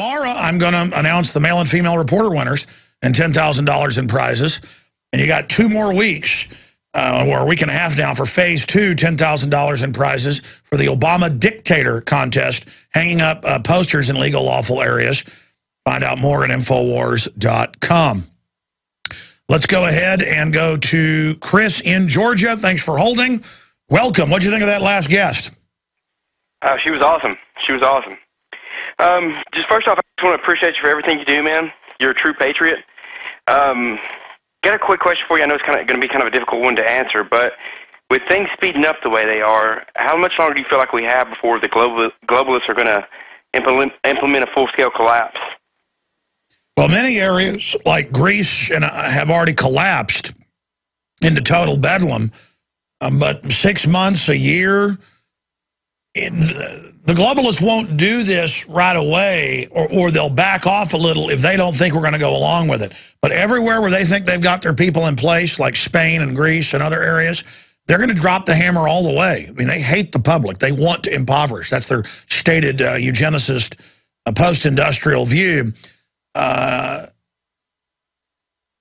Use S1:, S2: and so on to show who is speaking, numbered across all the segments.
S1: tomorrow, I'm going to announce the male and female reporter winners and $10,000 in prizes. And you got 2 more weeks, or a week and a half now, for phase 2, $10,000 in prizes for the Obama Dictator contest, hanging up posters in legal, lawful areas. Find out more at Infowars.com. Let's go ahead and go to Chris in Georgia. Thanks for holding. Welcome. What'd you think of that last guest?
S2: She was awesome. She was awesome. Just first off, I just want to appreciate you for everything you do, man. You're a true patriot. Got a quick question for you. I know it's going to be kind of a difficult one to answer, but with things speeding up the way they are, how much longer do you feel like we have before the globalists are going to implement a full-scale collapse?
S1: Well, many areas like Greece have already collapsed into total bedlam. But 6 months, a year, the globalists won't do this right away, or they'll back off a little if they don't think we're going to go along with it. But everywhere where they think they've got their people in place, like Spain and Greece and other areas, they're going to drop the hammer all the way. I mean, they hate the public. They want to impoverish. That's their stated eugenicist post-industrial view.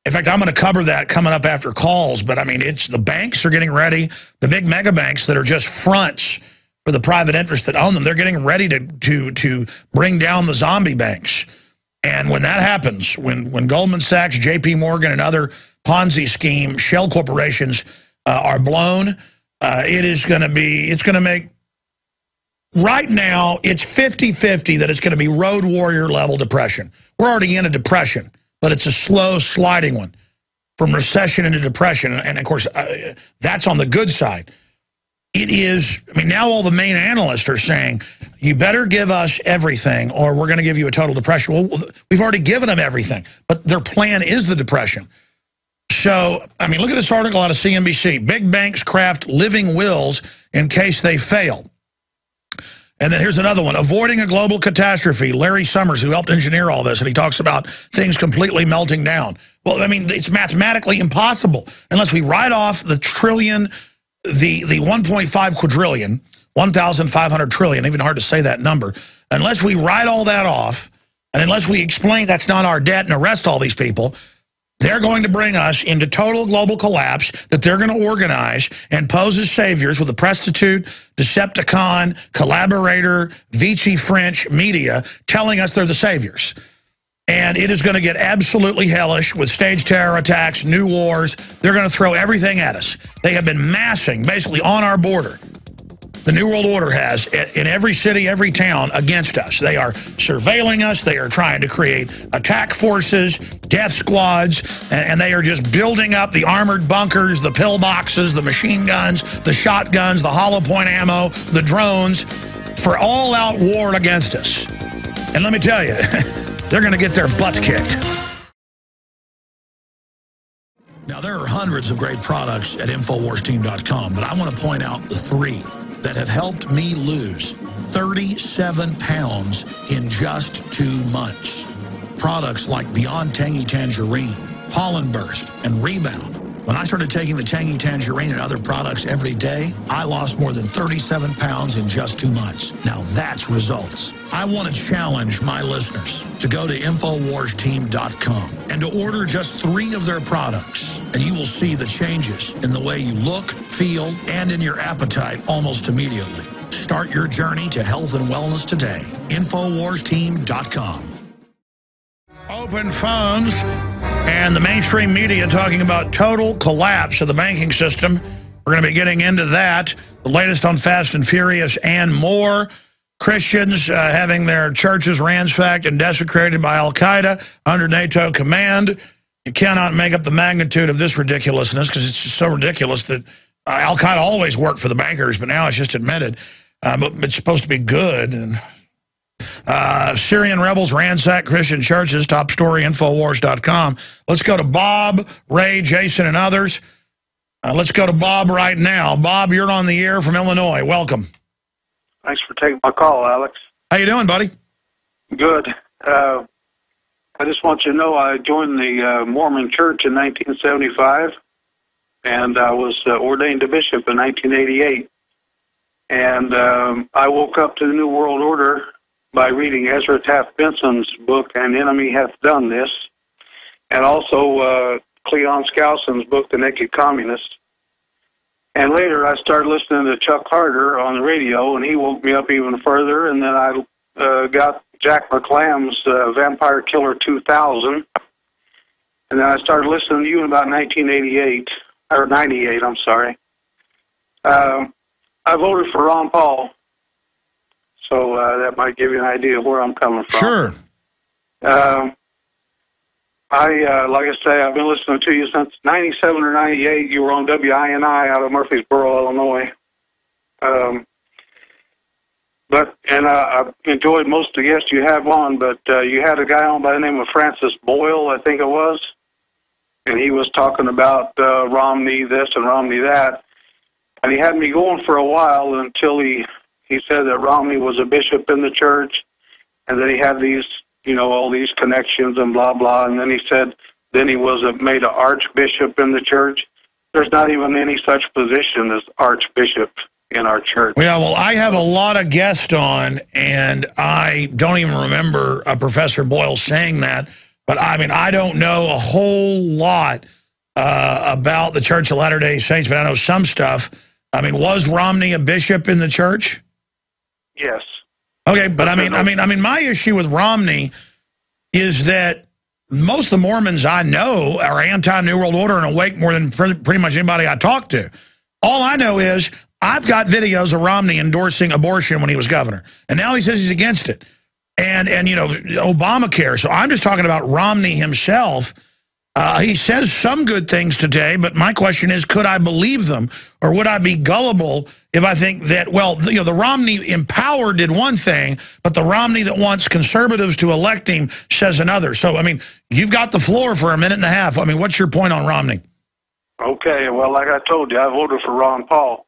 S1: In fact, I'm going to cover that coming up after calls. But, I mean, it's the banks are getting ready. The big mega banks that are just fronts for the private interests that own them, they're getting ready to bring down the zombie banks. And when that happens, when Goldman Sachs, J.P. Morgan, and other Ponzi scheme shell corporations are blown, it's going to make, right now, it's 50-50 that it's going to be road warrior level depression. We're already in a depression, but it's a slow sliding one from recession into depression. And of course, that's on the good side. It is, I mean, now all the main analysts are saying, you better give us everything or we're going to give you a total depression. Well, we've already given them everything, but their plan is the depression. So, I mean, look at this article out of CNBC. Big banks craft living wills in case they fail. And then here's another one, avoiding a global catastrophe. Larry Summers, who helped engineer all this, and he talks about things completely melting down. Well, I mean, it's mathematically impossible unless we write off the trillion, the 1.5 quadrillion, 1,500 trillion, even hard to say that number. Unless we write all that off, and unless we explain that's not our debt and arrest all these people, they're going to bring us into total global collapse that they're going to organize and pose as saviors with the prostitute, Decepticon, collaborator, Vichy French media telling us they're the saviors. And it is going to get absolutely hellish with staged terror attacks, new wars. They're going to throw everything at us. They have been massing basically on our border. The New World Order has in every city, every town against us. They are surveilling us. They are trying to create attack forces, death squads, and they are just building up the armored bunkers, the pillboxes, the machine guns, the shotguns, the hollow point ammo, the drones for all-out war against us. And let me tell you, they're going to get their butts kicked. Now, there are hundreds of great products at InfoWarsTeam.com, but I want to point out the 3 that have helped me lose 37 pounds in just 2 months. Products like Beyond Tangy Tangerine, Pollen Burst, and Rebound. When I started taking the Tangy Tangerine and other products every day, I lost more than 37 pounds in just 2 months. Now that's results. I want to challenge my listeners to go to InfoWarsTeam.com and to order just 3 of their products, and you will see the changes in the way you look, feel, and in your appetite almost immediately. Start your journey to health and wellness today. InfoWarsTeam.com. Open phones and the mainstream media talking about total collapse of the banking system. We're going to be getting into that, the latest on Fast and Furious and more. Christians having their churches ransacked and desecrated by Al-Qaeda under NATO command. You cannot make up the magnitude of this ridiculousness because it's just so ridiculous that Al-Qaeda always worked for the bankers, but now it's just admitted. But it's supposed to be good. And Syrian rebels ransack Christian churches. Top story, Infowars.com. Let's go to Bob, Ray, Jason, and others. Let's go to Bob right now. Bob, you're on the air from Illinois. Welcome.
S3: Thanks for taking my call, Alex.
S1: How you doing, buddy?
S3: Good. I just want you to know I joined the Mormon Church in 1975, and I was ordained a bishop in 1988. And I woke up to the New World Order by reading Ezra Taft Benson's book, An Enemy Hath Done This, and also Cleon Skousen's book, The Naked Communist. And later I started listening to Chuck Carter on the radio, and he woke me up even further, and then I got Jack McLam's Vampire Killer 2000, and then I started listening to you in about 1988, or 98, I'm sorry. I voted for Ron Paul, so that might give you an idea of where I'm coming from.
S1: Sure.
S3: Like I say, I've been listening to you since 97 or 98. You were on WINI out of Murfreesboro, Illinois. I've enjoyed most of the guests you have on, but you had a guy on by the name of Francis Boyle, I think it was, and he was talking about Romney this and Romney that, and he had me going for a while until he said that Romney was a bishop in the church, and that he had these, all these connections and blah, blah, and then he said then he was made an archbishop in the church. There's not even any such position as archbishop in our church.
S1: Yeah, well, I have a lot of guests on, and I don't even remember Professor Boyle saying that, but I mean, I don't know a whole lot about the Church of Latter-day Saints, but I know some stuff. I mean, was Romney a bishop in the church?
S3: Yes.
S1: Okay, but I mean, my issue with Romney is that most of the Mormons I know are anti-New World Order and awake more than pretty much anybody I talk to. All I know is I've got videos of Romney endorsing abortion when he was governor, and now he says he's against it. And Obamacare. So I'm just talking about Romney himself. He says some good things today, but my question is, could I believe them, or would I be gullible if I think that, well, the Romney empowered did one thing, but the Romney that wants conservatives to elect him says another. So, I mean, you've got the floor for a minute and a half. I mean, what's your point on Romney?
S3: Okay, well, like I told you, I voted for Ron Paul.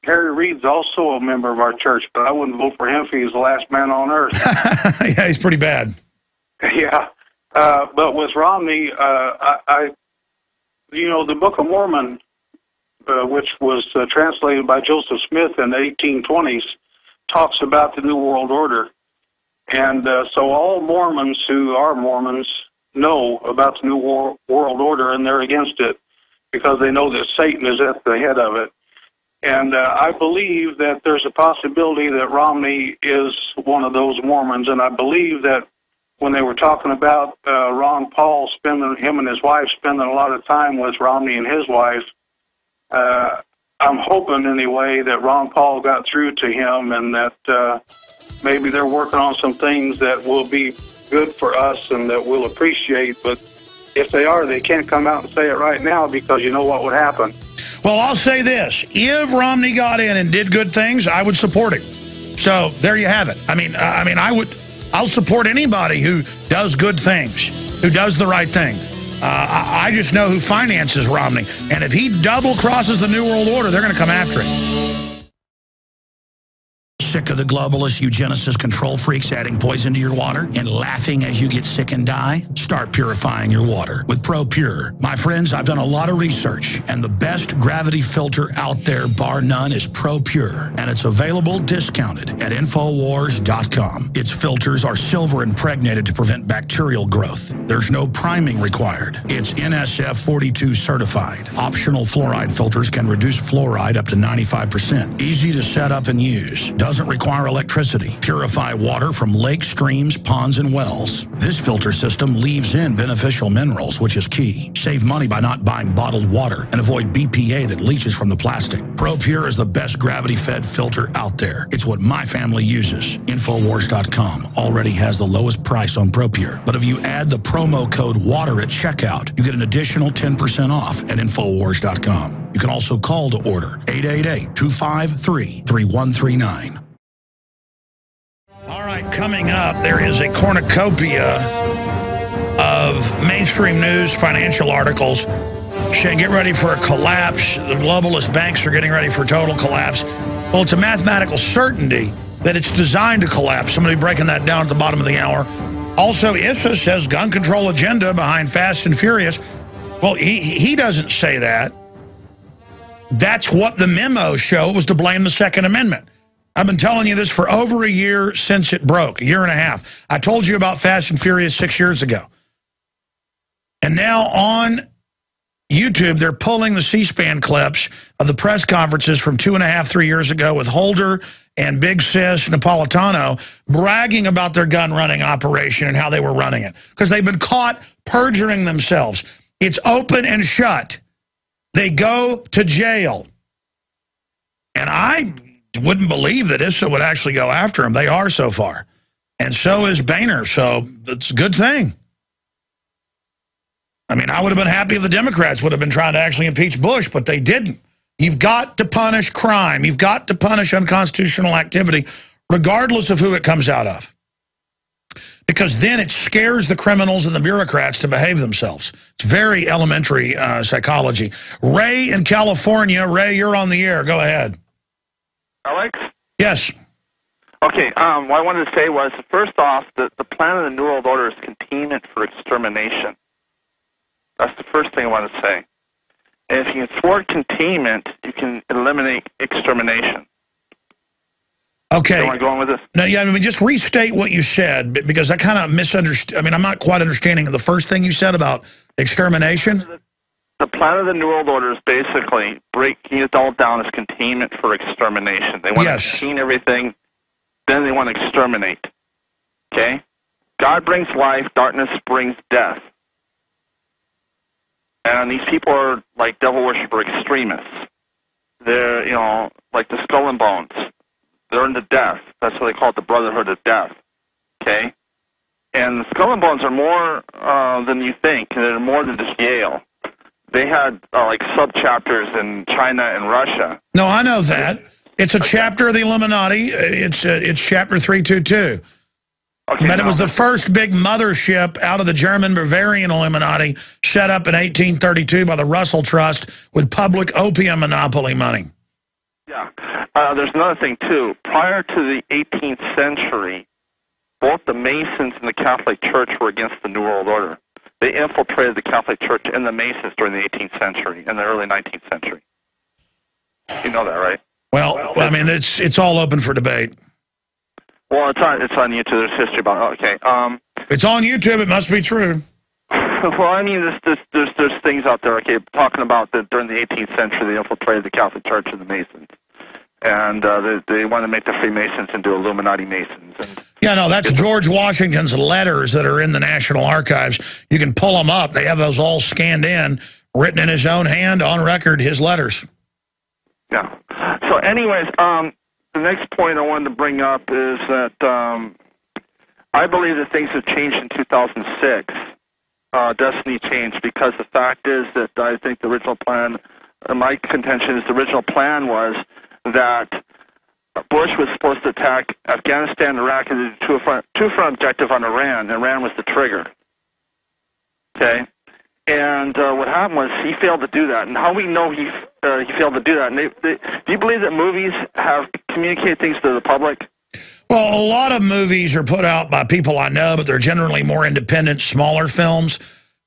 S3: Harry Reid's also a member of our church, but I wouldn't vote for him if he was the last man on earth.
S1: Yeah, he's pretty bad.
S3: Yeah. But with Romney, the Book of Mormon, which was translated by Joseph Smith in the 1820s, talks about the New World Order. And so all Mormons who are Mormons know about the New World Order, and they're against it because they know that Satan is at the head of it. And I believe that there's a possibility that Romney is one of those Mormons, and I believe that when they were talking about Ron Paul him and his wife spending a lot of time with Romney and his wife, I'm hoping anyway that Ron Paul got through to him, and that maybe they're working on some things that will be good for us and that we'll appreciate. But if they are, they can't come out and say it right now, because you know what would happen.
S1: Well, I'll say this. If Romney got in and did good things, I would support him. So there you have it. I'll support anybody who does good things, who does the right thing. I just know who finances Romney. And if he double crosses the New World Order, they're going to come after him. Sick of the globalists, eugenicists, control freaks adding poison to your water and laughing as you get sick and die? Start purifying your water with ProPure. My friends, I've done a lot of research, and the best gravity filter out there, bar none, is ProPure. And it's available discounted at Infowars.com. Its filters are silver impregnated to prevent bacterial growth. There's no priming required. It's NSF 42 certified. Optional fluoride filters can reduce fluoride up to 95%. Easy to set up and use. Doesn't require electricity. Purify water from lakes, streams, ponds, and wells. This filter system leaves in beneficial minerals, which is key. Save money by not buying bottled water and avoid BPA that leaches from the plastic. ProPure is the best gravity-fed filter out there. It's what my family uses. Infowars.com already has the lowest price on ProPure. But if you add the promo code WATER at checkout, you get an additional 10% off at Infowars.com. You can also call to order 888-253-3139. All right, coming up, there is a cornucopia of mainstream news, financial articles saying get ready for a collapse. The globalist banks are getting ready for total collapse. Well, it's a mathematical certainty that it's designed to collapse. Somebody breaking that down at the bottom of the hour. Also, Issa says gun control agenda behind Fast and Furious. Well, he doesn't say that. That's what the memo showed, was to blame the Second Amendment. I've been telling you this for over a year since it broke, a year and a half. I told you about Fast and Furious 6 years ago. And now on YouTube, they're pulling the C-SPAN clips of the press conferences from 2.5, 3 years ago with Holder and Big Sis Napolitano bragging about their gun running operation and how they were running it. Because they've been caught perjuring themselves. It's open and shut. They go to jail. And I wouldn't believe that ISA would actually go after them. They are so far. And so is Boehner, so it's a good thing. I mean, I would have been happy if the Democrats would have been trying to actually impeach Bush, but they didn't. You've got to punish crime. You've got to punish unconstitutional activity, regardless of who it comes out of. Because then it scares the criminals and the bureaucrats to behave themselves. It's very elementary psychology. Ray in California. Ray, you're on the air. Go ahead.
S4: Alex?
S1: Yes.
S4: Okay, what I wanted to say was, first off, the plan of the New World Order is containment for extermination. That's the first thing I want to say. And if you can thwart containment, you can eliminate extermination.
S1: Okay.
S4: You want to go on with this?
S1: No, yeah, I mean, just restate what you said, because I kind of misunderstood. I mean, I'm not quite understanding the first thing you said about extermination.
S4: The plan of the New World Order is basically breaking it all down as containment for extermination. They want to contain everything, then they want to exterminate. Okay? God brings life, darkness brings death. And these people are like devil worshiper extremists. They're, you know, like the Skull and Bones. They're into death. That's why they call it the Brotherhood of Death. Okay? And the Skull and Bones are more than you think. They're more than just Yale. They had like sub-chapters in China and Russia.
S1: No, I know that. It's a chapter of the Illuminati. It's chapter 322.
S4: Okay,
S1: but it was the first big mothership out of the German Bavarian Illuminati set up in 1832 by the Russell Trust with public opium monopoly money.
S4: Yeah. There's another thing, too. Prior to the 18th century, both the Masons and the Catholic Church were against the New World Order. They infiltrated the Catholic Church and the Masons during the 18th century and the early 19th century. You know that, right?
S1: Well, I mean, it's all open for debate.
S4: Well, it's on YouTube. There's history about it. Okay.
S1: It's on YouTube. It must be true.
S4: Well, I mean, there's things out there. Okay, talking about that during the 18th century, they infiltrated the Catholic Church and the Masons, and they wanted to make the Freemasons into Illuminati Masons. And
S1: yeah, no, that's George Washington's letters that are in the National Archives. You can pull them up. They have those all scanned in, written in his own hand, on record, his letters.
S4: Yeah. So, anyways, the next point I wanted to bring up is that I believe that things have changed in 2006. Destiny changed because the fact is that I think the original plan, my contention is the original plan was that Bush was supposed to attack Afghanistan, Iraq, and the two-front objective on Iran. Iran was the trigger. Okay? And what happened was he failed to do that. And how we know he failed to do that? And do you believe that movies have communicated things to the public?
S1: Well, a lot of movies are put out by people I know, but they're generally more independent, smaller films.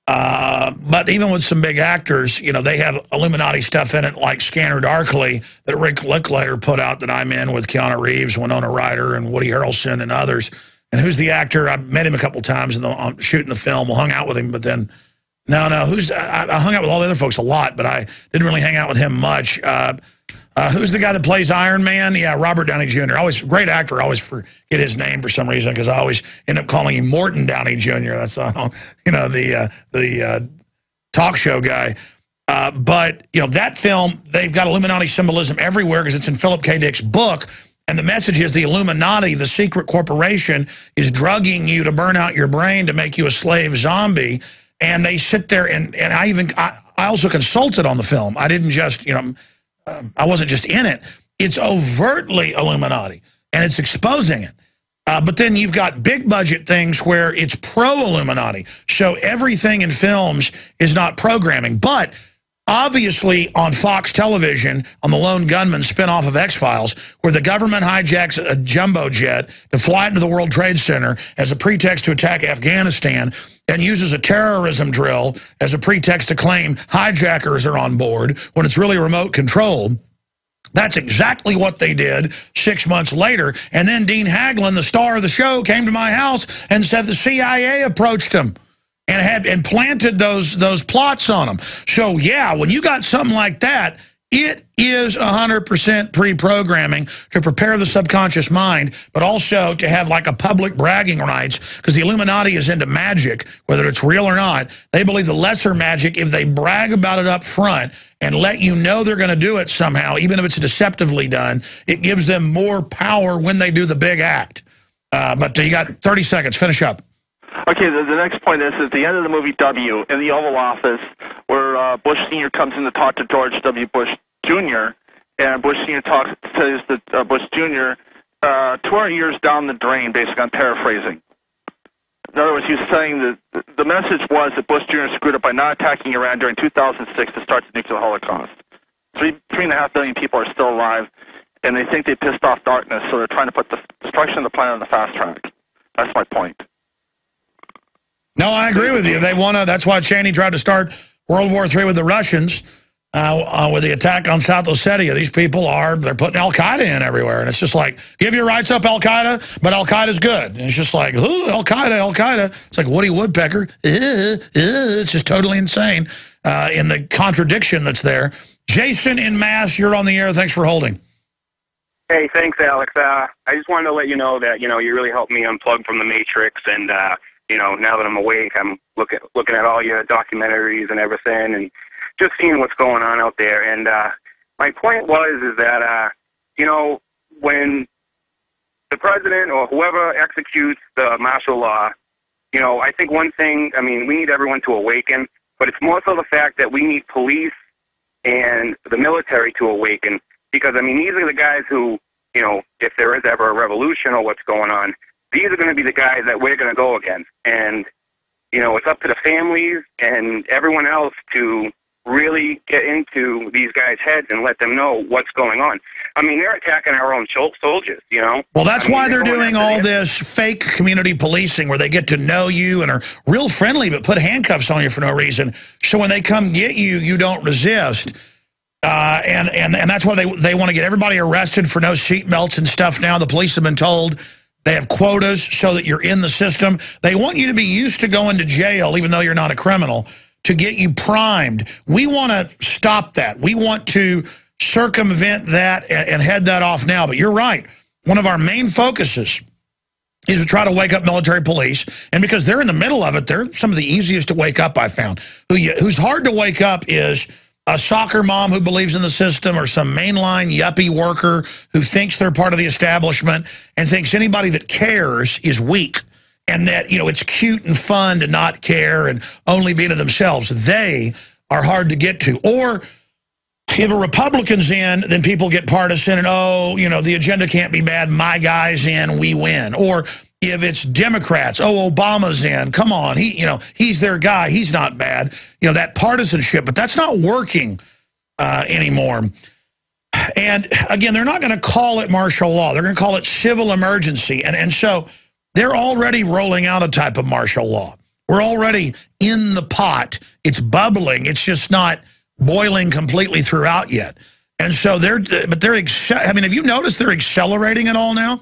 S1: But even with some big actors, you know, they have Illuminati stuff in it, like Scanner Darkly, that Rick Linklater put out that I'm in with Keanu Reeves, Winona Ryder, and Woody Harrelson and others. And who's the actor? I met him a couple times shooting the film. We hung out with him, but then... No, I hung out with all the other folks a lot, but I didn't really hang out with him much. Who's the guy that plays Iron Man? Yeah, Robert Downey Jr. Always great actor. I always forget his name for some reason because I always end up calling him Morton Downey Jr. That's the talk show guy. But you know that film, they've got Illuminati symbolism everywhere because it's in Philip K. Dick's book. And the message is the Illuminati, the secret corporation, is drugging you to burn out your brain to make you a slave zombie. And they sit there, and I also consulted on the film. I didn't just, I wasn't just in it. It's overtly Illuminati, and it's exposing it. But then you've got big budget things where it's pro-Illuminati. So everything in films is not programming. But obviously on Fox Television, on the Lone Gunman spinoff of X-Files, where the government hijacks a jumbo jet to fly into the World Trade Center as a pretext to attack Afghanistan and uses a terrorism drill as a pretext to claim hijackers are on board when it's really remote controlled. That's exactly what they did 6 months later. And then Dean Haglund, the star of the show, came to my house and said the CIA approached him and planted those plots on him. So, yeah, when you got something like that, it is 100% pre-programming to prepare the subconscious mind, but also to have like a public bragging rights, because the Illuminati is into magic, whether it's real or not. They believe the lesser magic, if they brag about it up front and let you know they're going to do it somehow, even if it's deceptively done, it gives them more power when they do the big act. But you got 30 seconds. Finish up.
S4: Okay, the next point is at the end of the movie W, in the Oval Office, where Bush Sr. comes in to talk to George W. Bush Jr., and Bush Sr. says that Bush Jr. 200 years down the drain, basically, I'm paraphrasing. In other words, he was saying that the message was that Bush Jr. screwed up by not attacking Iran during 2006 to start the nuclear holocaust. 3.5 billion people are still alive, and they think they pissed off darkness, so they're trying to put the destruction of the planet on the fast track. That's my point.
S1: No, I agree with you. They want to. That's why Cheney tried to start World War III with the Russians, with the attack on South Ossetia. These people they're putting Al-Qaeda in everywhere. And it's just like, give your rights up, Al-Qaeda, but Al-Qaeda's good. And it's just like, ooh, Al-Qaeda, Al-Qaeda. It's like Woody Woodpecker. It's just totally insane in the contradiction that's there. Jason in Mass, you're on the air. Thanks for holding.
S5: Hey, thanks, Alex. I just wanted to let you know that, you really helped me unplug from the Matrix, and, now that I'm awake, I'm looking at all your documentaries and everything, and just seeing what's going on out there. And my point is that, when the president or whoever executes the martial law, I think one thing, we need everyone to awaken, but it's more so the fact that we need police and the military to awaken, because, these are the guys who, if there is ever a revolution or what's going on, these are going to be the guys that we're going to go against. And, it's up to the families and everyone else to really get into these guys' heads and let them know what's going on. They're attacking our own soldiers,
S1: Well, that's why they're doing all this fake community policing where they get to know you and are real friendly but put handcuffs on you for no reason. So when they come get you, you don't resist. And that's why they want to get everybody arrested for no seatbelts and stuff now. The police have been told they have quotas so that you're in the system. They want you to be used to going to jail, even though you're not a criminal, to get you primed. We want to stop that. We want to circumvent that and head that off now. But you're right. One of our main focuses is to try to wake up military police. And because they're in the middle of it, they're some of the easiest to wake up, I found. Who's hard to wake up is a soccer mom who believes in the system, or some mainline yuppie worker who thinks they're part of the establishment and thinks anybody that cares is weak, and that, it's cute and fun to not care and only be to themselves. They are hard to get to. Or if a Republican's in, then people get partisan and, the agenda can't be bad. My guy's in, we win. Or if it's Democrats, Obama's in, come on, he's their guy, he's not bad. That partisanship, but that's not working anymore. And again, they're not going to call it martial law. They're going to call it civil emergency. And so they're already rolling out a type of martial law. We're already in the pot. It's bubbling. It's just not boiling completely throughout yet. And so have you noticed they're accelerating it all now?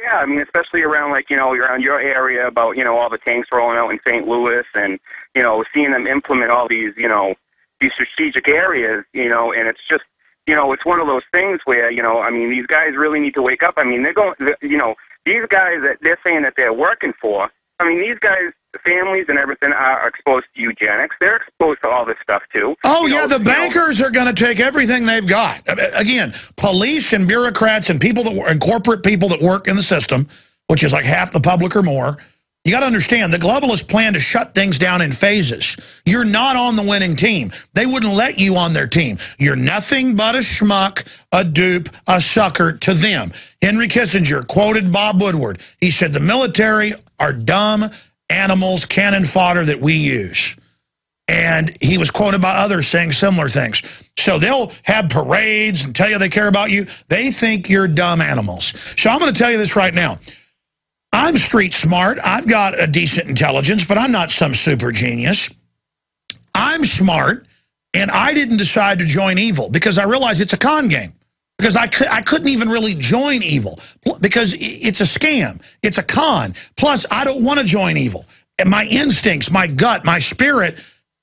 S5: Yeah, especially around, around your area about, all the tanks rolling out in St. Louis, and, seeing them implement all these, these strategic areas, and it's just, it's one of those things where, these guys really need to wake up. They're going, these guys that they're saying that they're working for, these guys, the families and everything are exposed to eugenics. They're exposed to all this stuff, too.
S1: Oh, yeah, the bankers are going to take everything they've got. Again, police and bureaucrats and and corporate people that work in the system, which is like half the public or more. You got to understand, the globalists plan to shut things down in phases. You're not on the winning team. They wouldn't let you on their team. You're nothing but a schmuck, a dupe, a sucker to them. Henry Kissinger quoted Bob Woodward. He said, the military are dumb animals, cannon fodder that we use. And he was quoted by others saying similar things. So they'll have parades and tell you they care about you. They think you're dumb animals. So I'm going to tell you this right now. I'm street smart. I've got a decent intelligence, but I'm not some super genius. I'm smart, and I didn't decide to join evil because I realize it's a con game. because I couldn't even really join evil because it's a scam. It's a con. Plus, I don't want to join evil. And my instincts, my gut, my spirit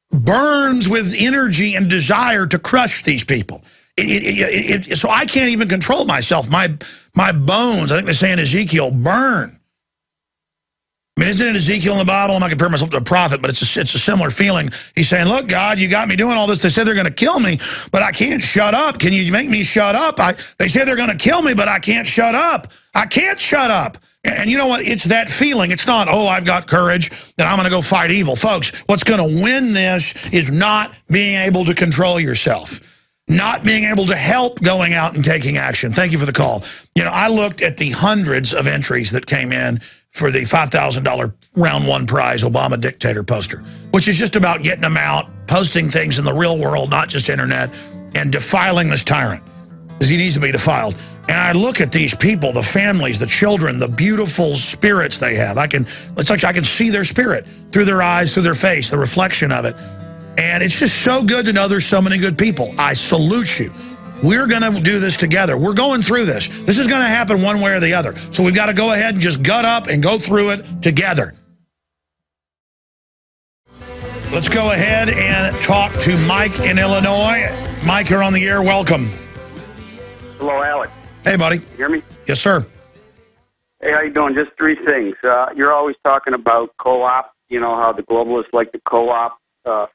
S1: burns with energy and desire to crush these people. So I can't even control myself. My bones, I think they say in Ezekiel, burn. I mean, isn't it Ezekiel in the Bible? I'm not comparing myself to a prophet, but it's a similar feeling. He's saying, look, God, you got me doing all this. They said they're going to kill me, but I can't shut up. Can you make me shut up? They say they're going to kill me, but I can't shut up. I can't shut up. And you know what? It's that feeling. It's not, oh, I've got courage, then I'm going to go fight evil. Folks, what's going to win this is not being able to control yourself. Not being able to help going out and taking action. Thank you for the call. You know, I looked at the hundreds of entries that came in for the $5,000 round one prize Obama dictator poster, which is just about getting them out, posting things in the real world, not just internet, and defiling this tyrant, because he needs to be defiled. And I look at these people, the families, the children, the beautiful spirits they have. It's like I can see their spirit through their eyes, through their face, the reflection of it. And it's just so good to know there's so many good people. I salute you. We're going to do this together. We're going through this. This is going to happen one way or the other. So we've got to go ahead and just gut up and go through it together. Let's go ahead and talk to Mike in Illinois. Mike, you're on the air. Welcome.
S6: Hello, Alex.
S1: Hey, buddy.
S6: You hear me?
S1: Yes, sir.
S6: Hey, how you doing? Just three things. You're always talking about co-op, you know, how the globalists like to co-op.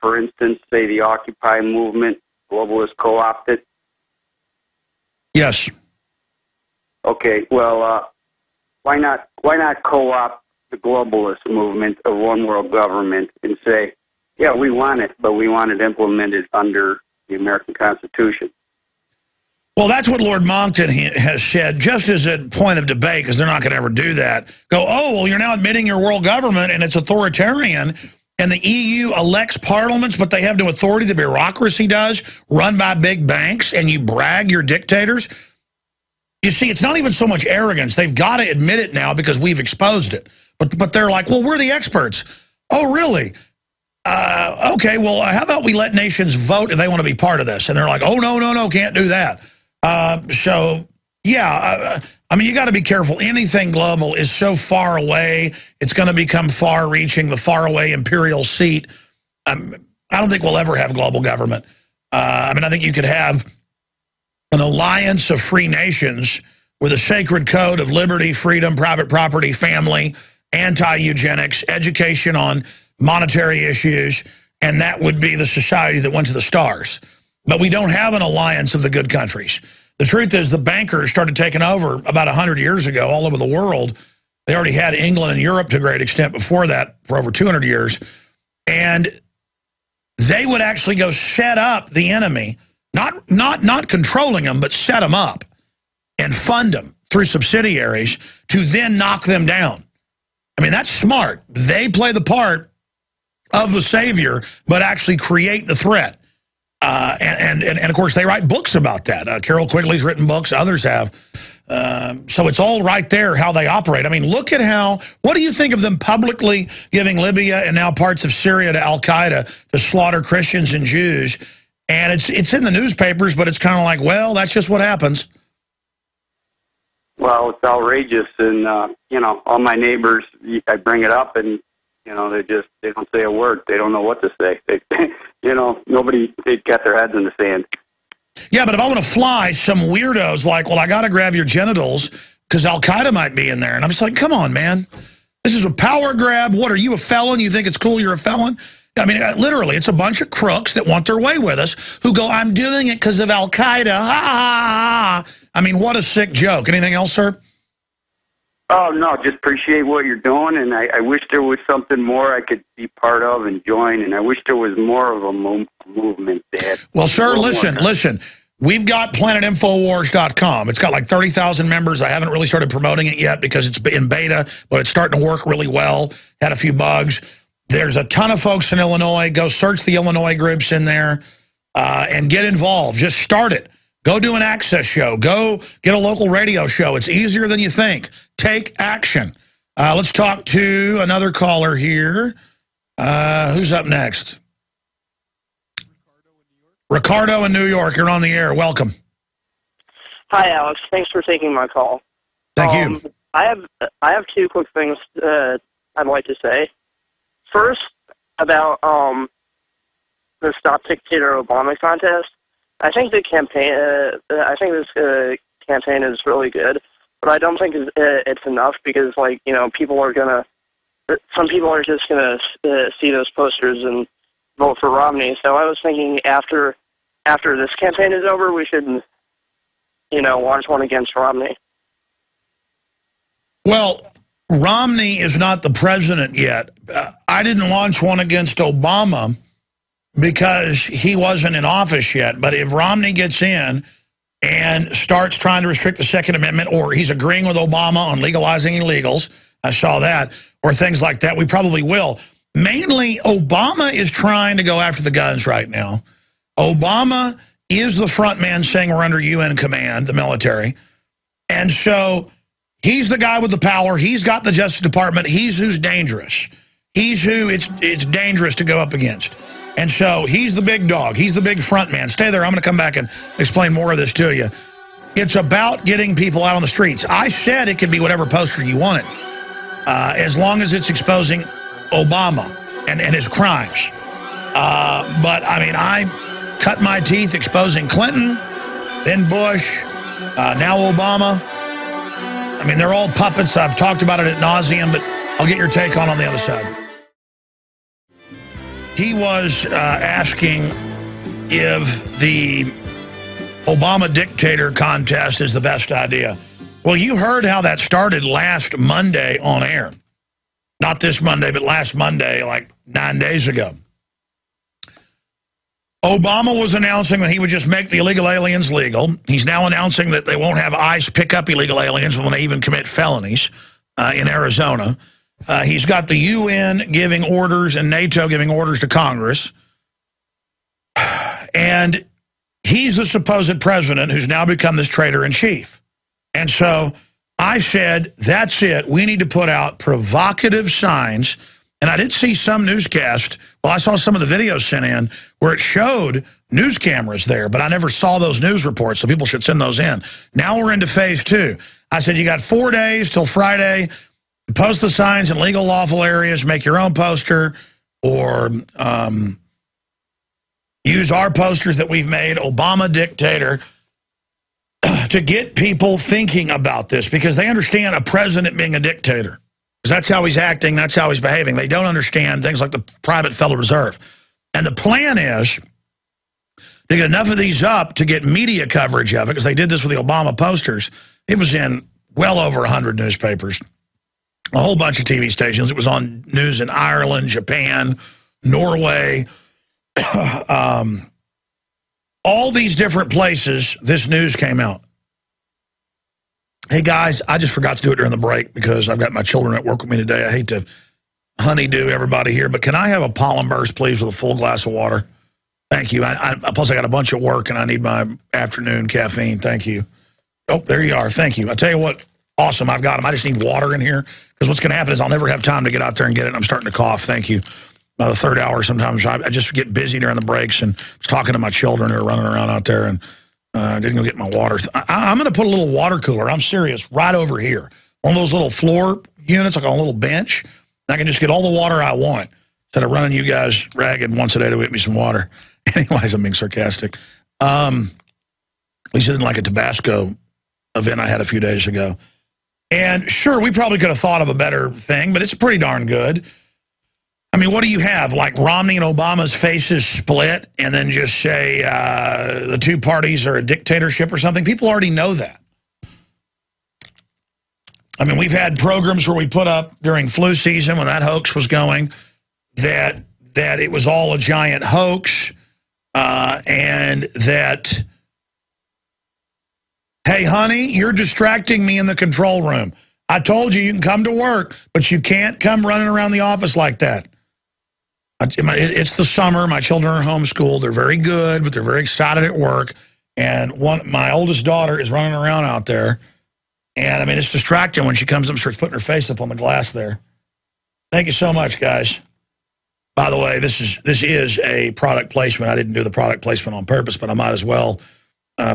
S6: For instance, say the Occupy movement, globalists co-opted.
S1: Yes.
S6: Okay, well, why not co-opt the globalist movement of one world government and say, yeah, we want it, but we want it implemented under the American Constitution?
S1: Well, that's what Lord Monckton has said, just as a point of debate, because they're not going to ever do that. Go, oh, well, you're now admitting your world government, and it's authoritarian, and the EU elects parliaments, but they have no authority. The bureaucracy does, run by big banks, and you brag you're dictators. You see, it's not even so much arrogance. They've got to admit it now because we've exposed it. But they're like, well, we're the experts. Oh, really? Okay, well, how about we let nations vote if they want to be part of this? And they're like, oh, no, can't do that. So, yeah, I mean, you got to be careful. Anything global is so far away. It's going to become far-reaching, the faraway imperial seat. I don't think we'll ever have global government. I mean, I think you could have an alliance of free nations with a sacred code of liberty, freedom, private property, family, anti-eugenics, education on monetary issues, and that would be the society that went to the stars. But we don't have an alliance of the good countries. The truth is the bankers started taking over about 100 years ago all over the world. They already had England and Europe to a great extent before that for over 200 years. And they would actually go set up the enemy, not controlling them, but set them up and fund them through subsidiaries to then knock them down. I mean, that's smart. They play the part of the savior, but actually create the threat. And of course, they write books about that. Carol Quigley's written books. Others have. So it's all right there how they operate. I mean, look at what do you think of them publicly giving Libya and now parts of Syria to al-Qaeda to slaughter Christians and Jews? And it's in the newspapers, but it's kind of like, well, that's just what happens.
S6: Well, it's outrageous. And, you know, all my neighbors, I bring it up and, you know, they don't say a word. They don't know what to say. You know, they got their heads in the sand.
S1: Yeah, but if I want to fly, some weirdo's like, well, I got to grab your genitals because Al-Qaeda might be in there. And I'm just like, come on, man. This is a power grab. What, are you a felon? You think it's cool you're a felon? I mean, literally, it's a bunch of crooks that want their way with us who go, I'm doing it because of Al-Qaeda. Ha, ha, ha. I mean, what a sick joke. Anything else, sir?
S6: Oh, no, just appreciate what you're doing, and I wish there was something more I could be part of and join, and I wish there was more of a movement there.
S1: Well, sir, listen. We've got planetinfowars.com. It's got like 30,000 members. I haven't really started promoting it yet because it's in beta, but it's starting to work really well. Had a few bugs. There's a ton of folks in Illinois. Go search the Illinois groups in there and get involved. Just start it. Go do an access show. Go get a local radio show. It's easier than you think. Take action. Let's talk to another caller here. Who's up next? Ricardo in New York. You're on the air. Welcome.
S7: Hi, Alex. Thanks for taking my call.
S1: Thank you.
S7: I have two quick things I'd like to say. First, about the Stop Dictator Obama contest. I think the campaign. I think this campaign is really good, but I don't think it's enough because, like, you know, some people are just gonna see those posters and vote for Romney. So I was thinking after this campaign is over, we should, you know, launch one against Romney.
S1: Well, Romney is not the president yet. I didn't launch one against Obama because he wasn't in office yet. But if Romney gets in and starts trying to restrict the Second Amendment, or he's agreeing with Obama on legalizing illegals, I saw that, or things like that, we probably will. Mainly, Obama is trying to go after the guns right now. Obama is the front man saying we're under UN command, the military. And so he's the guy with the power. He's got the Justice Department. He's who's dangerous. He's who it's dangerous to go up against. And so he's the big dog. He's the big front man. Stay there. I'm going to come back and explain more of this to you. It's about getting people out on the streets. I said it could be whatever poster you want it, as long as it's exposing Obama and his crimes. But, I mean, I cut my teeth exposing Clinton, then Bush, now Obama. I mean, they're all puppets. I've talked about it ad nauseum, but I'll get your take on the other side. He was asking if the Obama dictator contest is the best idea. Well, you heard how that started last Monday on air. Not this Monday, but last Monday, like 9 days ago. Obama was announcing that he would just make the illegal aliens legal. He's now announcing that they won't have ICE pick up illegal aliens when they even commit felonies in Arizona. He's got the UN giving orders and NATO giving orders to Congress. And he's the supposed president who's now become this traitor-in-chief. And so I said, that's it. We need to put out provocative signs. And I did see some newscast. Well, I saw some of the videos sent in where it showed news cameras there, but I never saw those news reports, so people should send those in. Now we're into phase 2. I said, you got 4 days till Friday. Post the signs in legal, lawful areas. Make your own poster, or use our posters that we've made, Obama dictator, to get people thinking about this, because they understand a president being a dictator. Because that's how he's acting, that's how he's behaving. They don't understand things like the private Federal Reserve. And the plan is to get enough of these up to get media coverage of it, because they did this with the Obama posters. It was in well over 100 newspapers, a whole bunch of TV stations. It was on news in Ireland, Japan, Norway, all these different places. This news came out. Hey, guys, I just forgot to do it during the break because I've got my children at work with me today. I hate to honeydew everybody here, but can I have a pollen burst, please, with a full glass of water? Thank you. Plus, I got a bunch of work, and I need my afternoon caffeine. Thank you. Oh, there you are. Thank you. I tell you what, awesome. I've got them. I just need water in here, because what's going to happen is I'll never have time to get out there and get it, and I'm starting to cough. Thank you. By the third hour, sometimes I just get busy during the breaks, and I was talking to my children who are running around out there, and didn't go get my water. I'm going to put a little water cooler, I'm serious, right over here. One of those little floor units, like on a little bench. I can just get all the water I want instead of running you guys ragged once a day to get me some water. Anyways, I'm being sarcastic. At least I didn't like a Tabasco event I had a few days ago. And sure, we probably could have thought of a better thing, but it's pretty darn good. I mean, what do you have? Like Romney and Obama's faces split and then just say the two parties are a dictatorship or something? People already know that. I mean, we've had programs where we put up during flu season when that hoax was going that it was all a giant hoax and that, hey, honey, you're distracting me in the control room. I told you can come to work, but you can't come running around the office like that. It's the summer. My children are homeschooled. They're very good, but they're very excited at work. And my oldest daughter is running around out there. And, I mean, it's distracting when she comes up and starts putting her face up on the glass there. Thank you so much, guys. By the way, this is a product placement. I didn't do the product placement on purpose, but I might as well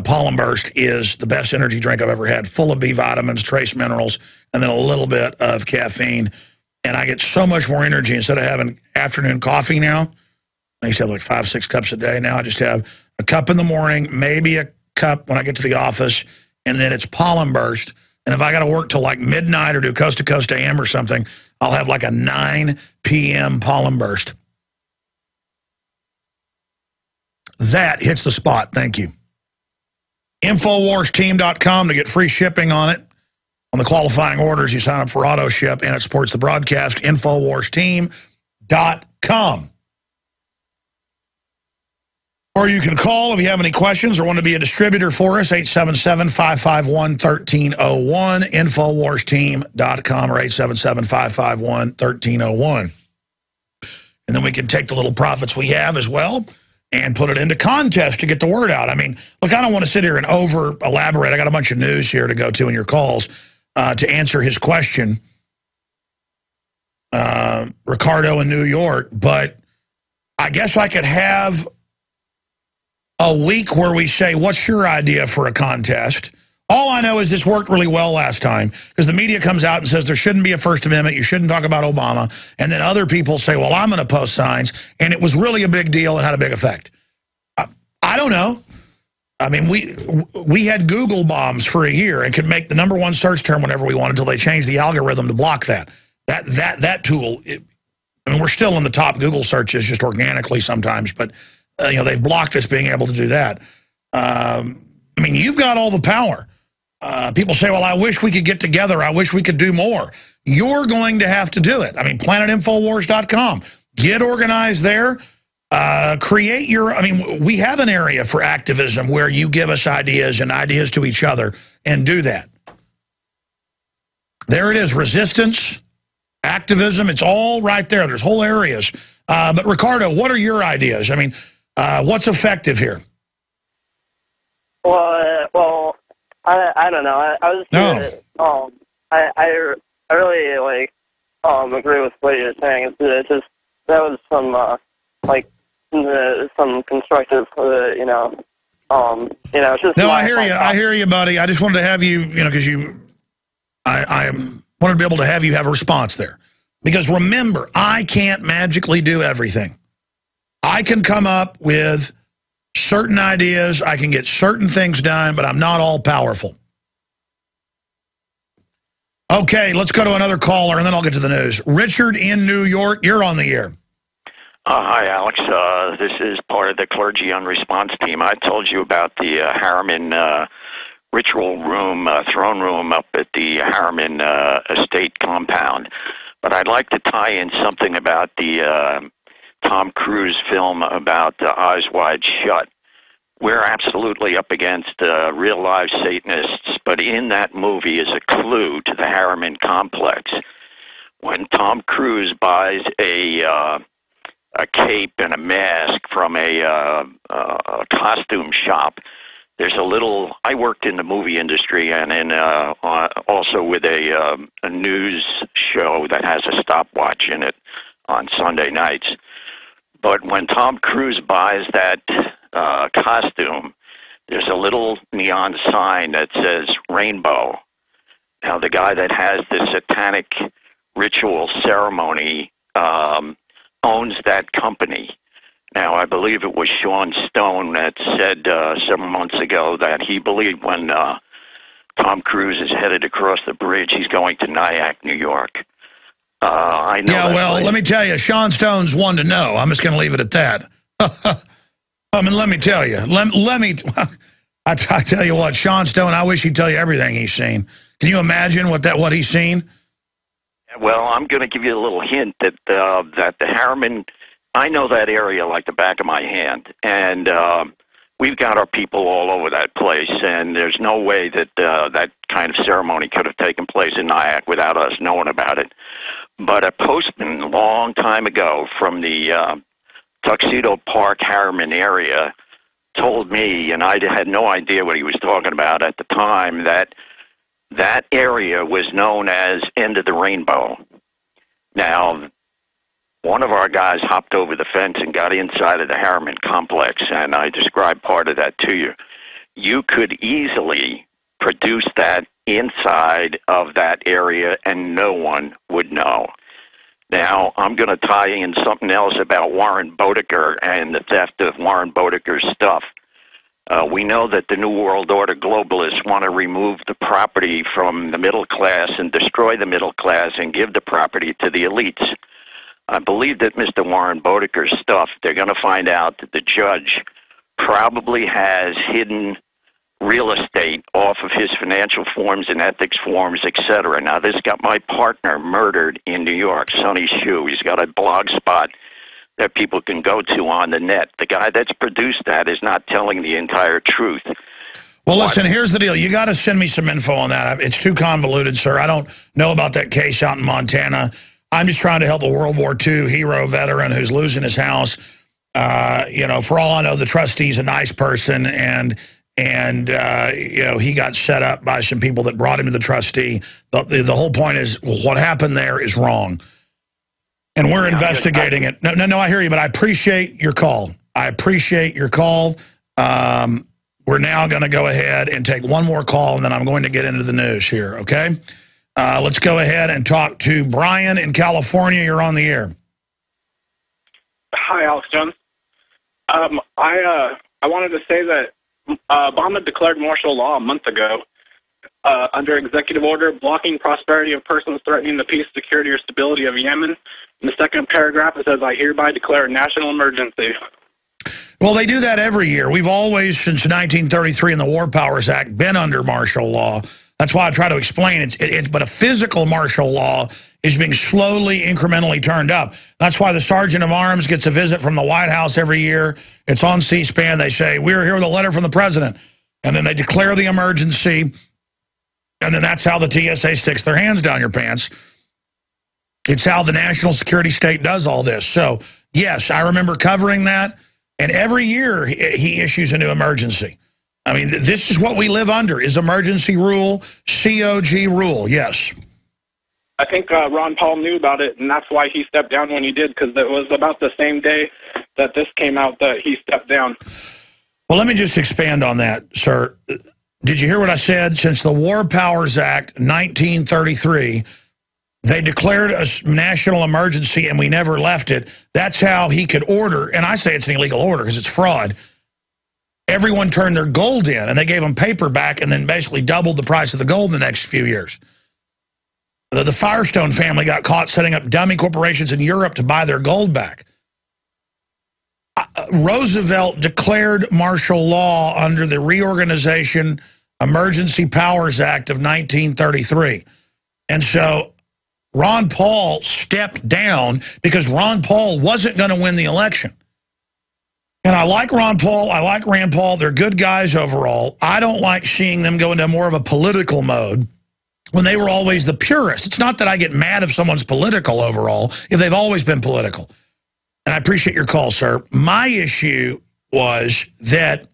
S1: Pollen Burst is the best energy drink I've ever had, full of B vitamins, trace minerals, and then a little bit of caffeine. And I get so much more energy instead of having afternoon coffee now. I used to have like 5, 6 cups a day. Now I just have a cup in the morning, maybe a cup when I get to the office, and then it's Pollen Burst. And if I got to work till like midnight or do Coast to Coast AM or something, I'll have like a 9 p.m. Pollen Burst. That hits the spot. Thank you. InfoWarsTeam.com to get free shipping on it. On the qualifying orders, you sign up for auto ship, and it supports the broadcast. InfoWarsTeam.com. Or you can call if you have any questions or want to be a distributor for us, 877-551-1301, InfoWarsTeam.com, or 877-551-1301. And then we can take the little profits we have as well and put it into contest to get the word out. I mean, look, I don't want to sit here and over-elaborate. I got a bunch of news here to go to in your calls to answer his question, Ricardo in New York. But I guess I could have a week where we say, what's your idea for a contest? All I know is this worked really well last time because the media comes out and says there shouldn't be a First Amendment, you shouldn't talk about Obama, and then other people say, well, I'm going to post signs, and it was really a big deal and had a big effect. I don't know. I mean, we had Google bombs for a year and could make the #1 search term whenever we wanted until they changed the algorithm to block that. That tool, I mean, we're still in the top Google searches just organically sometimes, but you know, they've blocked us being able to do that. I mean, you've got all the power. People say, well, I wish we could get together. I wish we could do more. You're going to have to do it. I mean, planetinfowars.com. Get organized there. Create your, I mean, we have an area for activism where you give us ideas and ideas to each other and do that. There it is, resistance, activism, it's all right there. There's whole areas. But Ricardo, what are your ideas? I mean, what's effective here?
S7: Well, I don't know. I was I really like agree with what you're saying. It's just that was some some constructive it's just
S1: no. I hear you, buddy. I just wanted to have you, because I wanted to be able to have you have a response there. Because remember, I can't magically do everything. I can come up with certain ideas, I can get certain things done, but I'm not all powerful. Okay, let's go to another caller, and then I'll get to the news. Richard in New York, you're on the air.
S8: Hi, Alex. This is part of the Clergy on Response team. I told you about the Harriman ritual room, throne room up at the Harriman estate compound. But I'd like to tie in something about the Tom Cruise film about Eyes Wide Shut. We're absolutely up against real live Satanists, but in that movie is a clue to the Harriman complex. When Tom Cruise buys a cape and a mask from a costume shop, there's a little. I worked in the movie industry and in also with a news show that has a stopwatch in it on Sunday nights. But when Tom Cruise buys that costume, there's a little neon sign that says rainbow. Now, the guy that has the satanic ritual ceremony owns that company. Now, I believe it was Sean Stone that said several months ago that he believed when Tom Cruise is headed across the bridge, he's going to Nyack, New York. I know.
S1: Yeah, well, let me tell you, Sean Stone's one to know. I'm just going to leave it at that. I mean, let me tell you. I tell you what, Sean Stone, I wish he'd tell you everything he's seen. Can you imagine what he's seen?
S8: Well, I'm going to give you a little hint that that the Harriman, I know that area like the back of my hand, and we've got our people all over that place, and there's no way that that kind of ceremony could have taken place in Nyack without us knowing about it. But a postman a long time ago from the Tuxedo Park, Harriman area told me, and I had no idea what he was talking about at the time, that that area was known as End of the Rainbow. Now, one of our guys hopped over the fence and got inside of the Harriman complex, and I described part of that to you. you could easily produce that inside of that area and no one would know. Now, I'm going to tie in something else about Warren Boetticher and the theft of Warren Boetticher's stuff. We know that the New World Order globalists want to remove the property from the middle class and destroy the middle class and give the property to the elites. I believe that Mr. Warren Boetticher's stuff, they're going to find out that the judge probably has hidden real estate off of his financial forms and ethics forms, etc. Now, this got my partner murdered in New York, Sonny Shu. He's got a blog spot that people can go to on the net. The guy that's produced that is not telling the entire truth.
S1: Well, listen, here's the deal. You got to send me some info on that. It's too convoluted, sir. I don't know about that case out in Montana. I'm just trying to help a World War II hero veteran who's losing his house. You know, for all I know, the trustee's a nice person, and you know, he got set up by some people that brought him to the trustee. The whole point is what happened there is wrong. And we're investigating it. No, I hear you, but I appreciate your call. I appreciate your call. We're now going to go ahead and take one more call, and then I'm going to get into the news here, okay? Let's go ahead and talk to Brian in California. You're on the air.
S9: Hi, Alex Jones. I wanted to say that Obama declared martial law a month ago under executive order blocking prosperity of persons threatening the peace, security, or stability of Yemen. In the second paragraph, it says, I hereby declare a national emergency.
S1: Well, they do that every year. We've always, since 1933 in the War Powers Act, been under martial law. That's why I try to explain but a physical martial law is being slowly, incrementally turned up. That's why the Sergeant of Arms gets a visit from the White House every year. It's on C-SPAN. They say, we're here with a letter from the president. And then they declare the emergency. And then that's how the TSA sticks their hands down your pants. It's how the national security state does all this. So, yes, I remember covering that. And every year he issues a new emergency. I mean, this is what we live under, is emergency rule, COG rule, yes.
S9: I think Ron Paul knew about it, and that's why he stepped down when he did, because it was about the same day that this came out that he stepped down.
S1: Well, let me just expand on that, sir. Did you hear what I said? Since the War Powers Act, 1933, they declared a national emergency, and we never left it. That's how he could order, and I say it's an illegal order because it's fraud. Everyone turned their gold in, and they gave them paper back and then basically doubled the price of the gold in the next few years. The Firestone family got caught setting up dummy corporations in Europe to buy their gold back. Roosevelt declared martial law under the Reorganization Emergency Powers Act of 1933. And so Ron Paul stepped down because Ron Paul wasn't going to win the election. And I like Ron Paul. I like Rand Paul. They're good guys overall. I don't like seeing them go into more of a political mode when they were always the purists. It's not that I get mad if someone's political overall, if they've always been political. And I appreciate your call, sir. My issue was that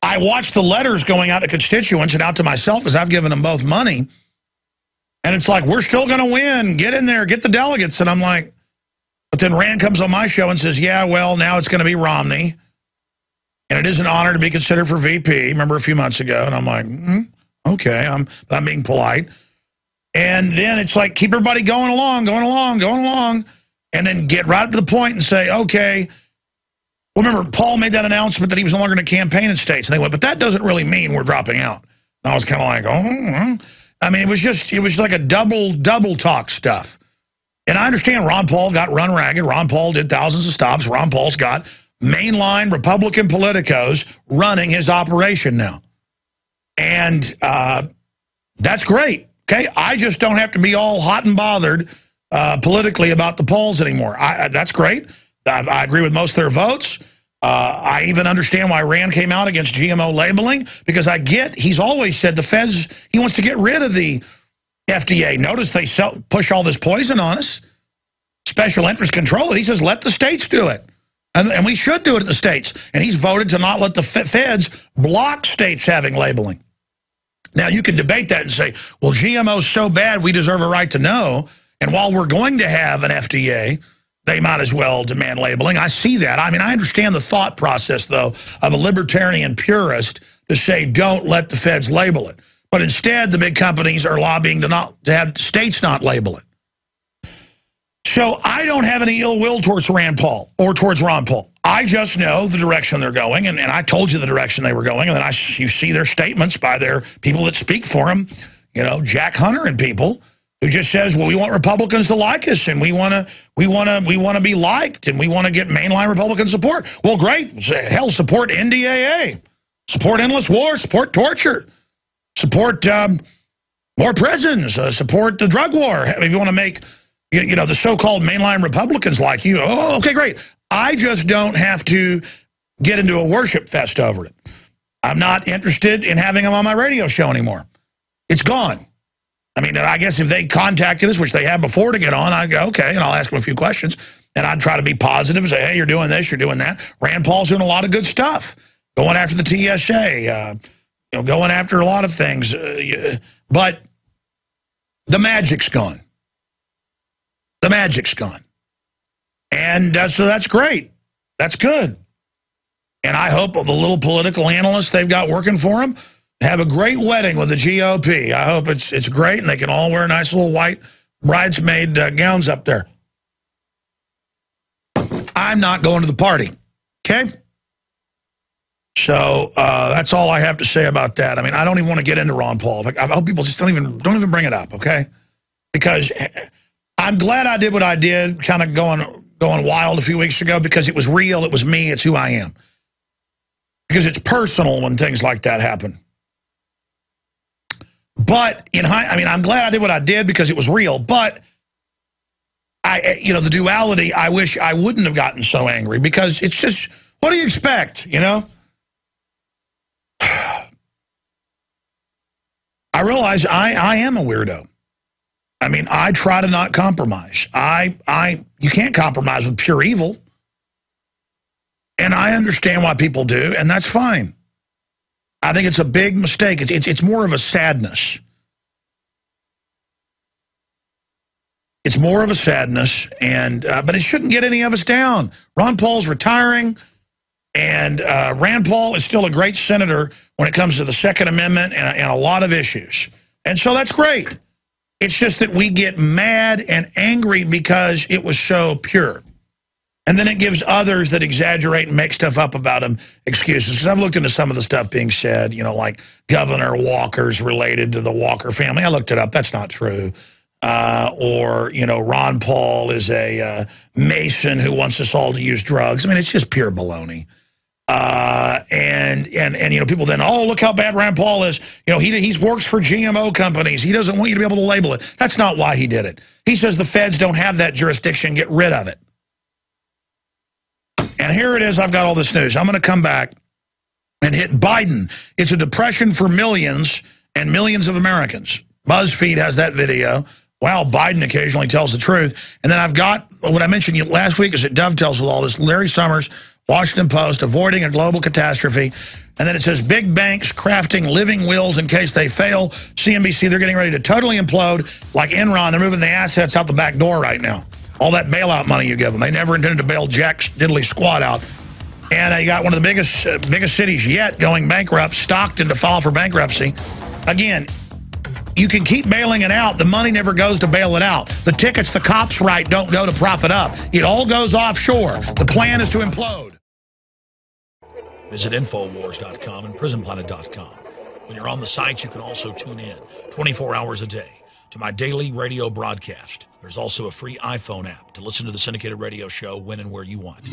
S1: I watched the letters going out to constituents and out to myself because I've given them both money. And it's like, we're still going to win. Get in there. Get the delegates. And I'm like, but then Rand comes on my show and says, yeah, well, now it's going to be Romney. And it is an honor to be considered for VP. Remember a few months ago? And I'm like, okay, I'm being polite. And then it's like, keep everybody going along. And then get right up to the point and say, okay. Well, remember, Paul made that announcement that he was no longer going to campaign in states. And they went, but that doesn't really mean we're dropping out. And I was kind of like, oh. I mean, it was like a double talk stuff. And I understand Ron Paul got run ragged. Ron Paul did thousands of stops. Ron Paul's got mainline Republican politicos running his operation now. And that's great. Okay, I just don't have to be all hot and bothered politically about the polls anymore. That's great. I agree with most of their votes. I even understand why Rand came out against GMO labeling, because he's always said the feds, he wants to get rid of the FDA. Notice they push all this poison on us. Special interest control it. He says, let the states do it. And we should do it at the states. And he's voted to not let the feds block states having labeling. Now, you can debate that and say, well, GMO's so bad, we deserve a right to know. And while we're going to have an FDA, they might as well demand labeling. I see that. I mean, I understand the thought process, though, of a libertarian purist to say, don't let the feds label it. But instead, the big companies are lobbying to have states not label it. So I don't have any ill will towards Rand Paul or towards Ron Paul. I just know the direction they're going, and I told you the direction they were going, and then you see their statements by their people that speak for them, you know, Jack Hunter and people, who just says, well, we want Republicans to like us, and we want to be liked, and we want to get mainline Republican support. Well, great. Hell, support NDAA, support endless war, support torture, support more prisons, support the drug war. If you want to make, you know, the so-called mainline Republicans like you, oh, okay, great. I just don't have to get into a worship fest over it. I'm not interested in having them on my radio show anymore. It's gone. I mean, I guess if they contacted us, which they have before to get on, I'd go, okay, and I'll ask them a few questions. And I'd try to be positive and say, hey, you're doing this, you're doing that. Rand Paul's doing a lot of good stuff. Going after the TSA, you know, going after a lot of things. But the magic's gone. The magic's gone. And so that's great. That's good. And I hope the little political analysts they've got working for them have a great wedding with the GOP. I hope it's great, and they can all wear nice little white bridesmaid gowns up there. I'm not going to the party, okay? So that's all I have to say about that. I mean, I don't even want to get into Ron Paul. I hope people just don't even bring it up, okay? Because I'm glad I did what I did, kind of going wild a few weeks ago, because it was real, it was me, it's who I am. Because it's personal when things like that happen. But I mean, I'm glad I did what I did because it was real. But you know, the duality. I wish I wouldn't have gotten so angry, because it's just, what do you expect? You know, I realize I am a weirdo. I mean, I try to not compromise. You can't compromise with pure evil. And I understand why people do, and that's fine. I think it's a big mistake. It's more of a sadness. It's more of a sadness, and but it shouldn't get any of us down. Ron Paul's retiring, and Rand Paul is still a great senator when it comes to the Second Amendment and a lot of issues. And so that's great. It's just that we get mad and angry because it was so pure. And then it gives others that exaggerate and make stuff up about him excuses. Because I've looked into some of the stuff being said, you know, like Governor Walker's related to the Walker family. I looked it up. That's not true. Or, you know, Ron Paul is a Mason who wants us all to use drugs. I mean, it's just pure baloney. And you know, people then, oh, look how bad Rand Paul is. You know, he works for GMO companies. He doesn't want you to be able to label it. That's not why he did it. He says the feds don't have that jurisdiction. Get rid of it. And here it is. I've got all this news. I'm going to come back and hit Biden. It's a depression for millions and millions of Americans. BuzzFeed has that video. Wow, Biden occasionally tells the truth. And then I've got what I mentioned last week, is it dovetails with all this. Larry Summers, Washington Post, avoiding a global catastrophe. And then it says big banks crafting living wills in case they fail. CNBC, they're getting ready to totally implode. Like Enron, they're moving the assets out the back door right now. All that bailout money you give them. They never intended to bail jack diddly squat out. And you got one of the biggest cities yet going bankrupt, Stockton, to file for bankruptcy. Again, you can keep bailing it out. The money never goes to bail it out. The tickets the cops write don't go to prop it up. It all goes offshore. The plan is to implode. Visit Infowars.com and PrisonPlanet.com. When you're on the site, you can also tune in 24 hours a day to my daily radio broadcast. There's also a free iPhone app to listen to the syndicated radio show when and where you want.